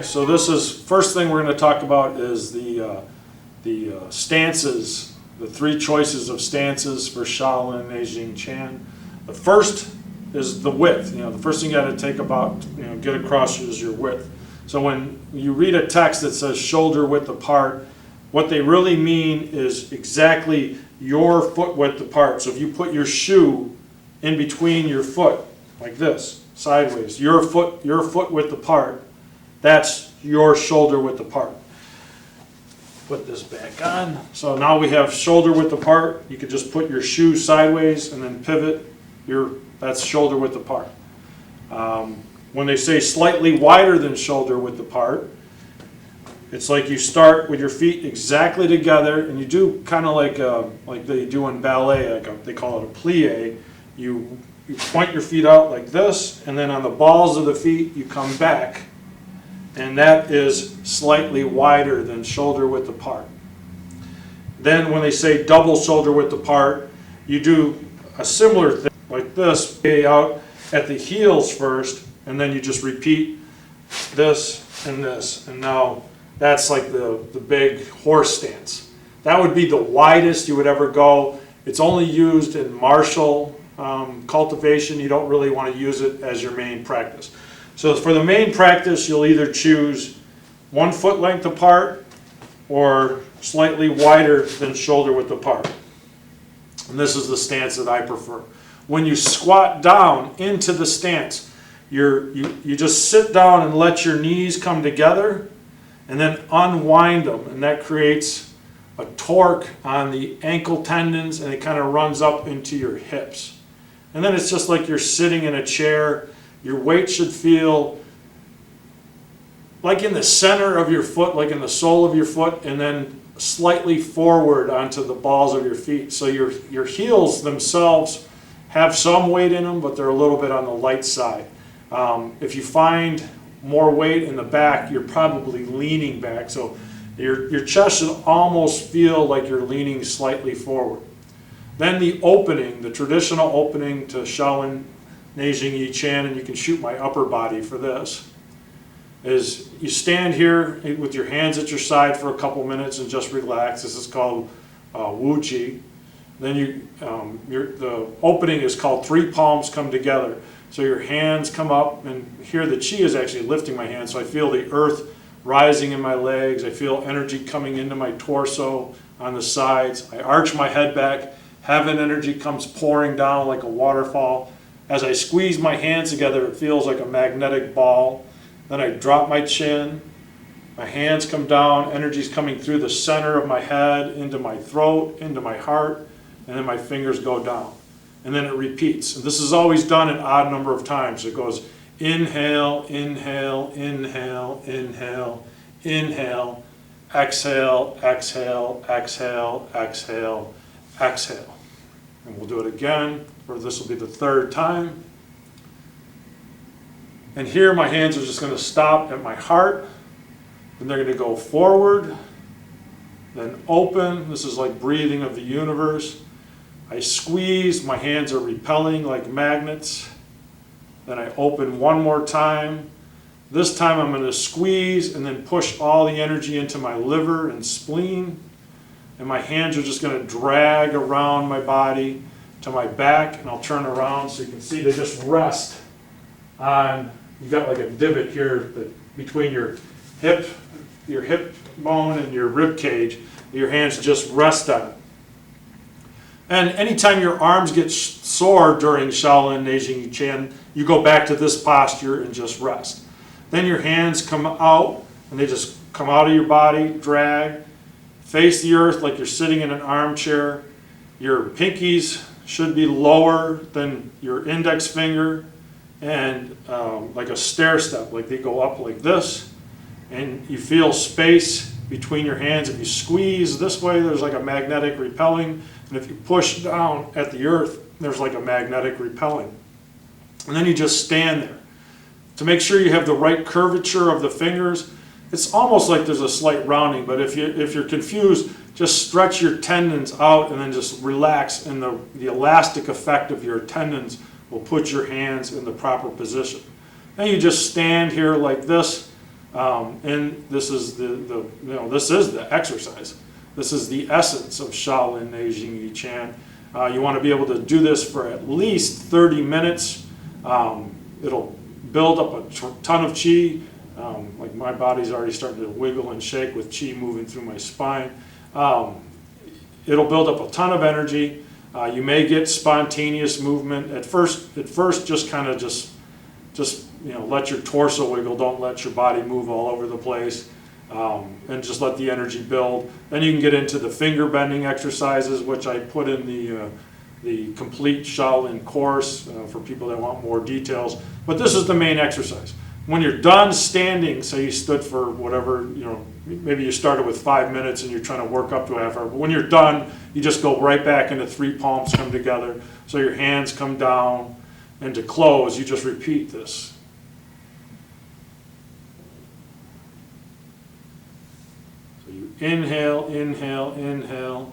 so this is, first thing we're going to talk about is the stances, the 3 choices of stances for Shaolin Nei Jing. The first is the width. The first thing you got to take about, get across is your width. So when you read a text that says shoulder width apart, what they really mean is exactly your foot width apart. So if you put your shoe in between your foot, like this, sideways, your foot width apart, that's your shoulder width apart. Put this back on. So now we have shoulder width apart. You could just put your shoe sideways and then pivot. That's shoulder width apart. When they say slightly wider than shoulder width apart, it's like you start with your feet exactly together, and you do kind of like they do in ballet, they call it a plie. You point your feet out like this, and then on the balls of the feet you come back, and that is slightly wider than shoulder width apart. Then when they say double shoulder width apart, you do a similar thing like this, out at the heels first, and then you just repeat this and this, and now that's like the big horse stance. That would be the widest you would ever go. It's only used in martial cultivation. You don't really want to use it as your main practice. So for the main practice, you'll either choose 1 foot length apart or slightly wider than shoulder width apart. And this is the stance that I prefer. When you squat down into the stance, you just sit down and let your knees come together and then unwind them, and that creates a torque on the ankle tendons, and it kind of runs up into your hips. And then it's just like you're sitting in a chair. Your weight should feel like in the center of your foot, like in the sole of your foot, and then slightly forward onto the balls of your feet. So your heels themselves have some weight in them, but they're a little bit on the light side. If you find more weight in the back, you're probably leaning back. So your chest should almost feel like you're leaning slightly forward. Then the opening, the traditional opening to Shaolin Nei Jing, and you can shoot my upper body for this, is you stand here with your hands at your side for a couple minutes and just relax. This is called Wu Chi. Then the opening is called 3 palms come together. So your hands come up, and here the chi is actually lifting my hands. So I feel the earth rising in my legs. I feel energy coming into my torso on the sides. I arch my head back. Heaven energy comes pouring down like a waterfall. As I squeeze my hands together, it feels like a magnetic ball. Then I drop my chin. My hands come down. Energy's coming through the center of my head, into my throat, into my heart, and then my fingers go down. And then it repeats. And this is always done an odd number of times. It goes inhale, inhale, inhale, inhale, inhale, exhale, exhale, exhale, exhale, exhale. And we'll do it again, or this will be the 3rd time. And here my hands are just going to stop at my heart. And they're going to go forward, then open. This is like breathing of the universe. I squeeze, my hands are repelling like magnets. Then I open one more time. This time I'm going to squeeze and then push all the energy into my liver and spleen. And my hands are just going to drag around my body to my back, and I'll turn around so you can see they just rest on, you've got like a divot here between your hip bone and your rib cage. Your hands just rest on it. And anytime your arms get sore during Shaolin Nei Jing, you go back to this posture and just rest. Then your hands come out, and they just come out of your body, drag, face the earth like you're sitting in an armchair. Your pinkies should be lower than your index finger, and like a stair step, like they go up like this. And you feel space between your hands. If you squeeze this way, there's like a magnetic repelling. And if you push down at the earth, there's like a magnetic repelling. And then you just stand there. To make sure you have the right curvature of the fingers, it's almost like there's a slight rounding, but if you're confused, just stretch your tendons out and then just relax, and the elastic effect of your tendons will put your hands in the proper position. Then you just stand here like this And this is this is the exercise. This is the essence of Shaolin Nei Jing Yi Chan. You want to be able to do this for at least 30 minutes. It'll build up a ton of qi. Like my body's already starting to wiggle and shake with qi moving through my spine. It'll build up a ton of energy. You may get spontaneous movement at first. Just kind of just let your torso wiggle. Don't let your body move all over the place, and just let the energy build. Then you can get into the finger bending exercises, which I put in the complete Shaolin course for people that want more details. But this is the main exercise. When you're done standing, say you stood for whatever, maybe you started with 5 minutes and you're trying to work up to a half hour, but when you're done, you just go right back into 3 palms come together, so your hands come down, and to close, you just repeat this. So you inhale, inhale, inhale,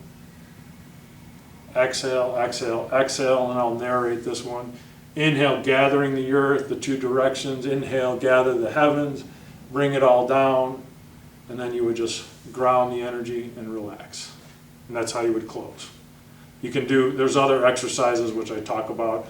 exhale, exhale, exhale, and I'll narrate this one. Inhale, gathering the earth, the 2 directions. Inhale, gather the heavens, bring it all down, and then you would just ground the energy and relax. And that's how you would close. You can do, there's other exercises which I talk about,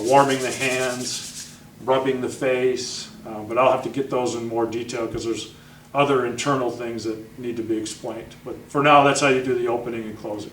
warming the hands, rubbing the face, but I'll have to get those in more detail because there's other internal things that need to be explained. But for now, that's how you do the opening and closing.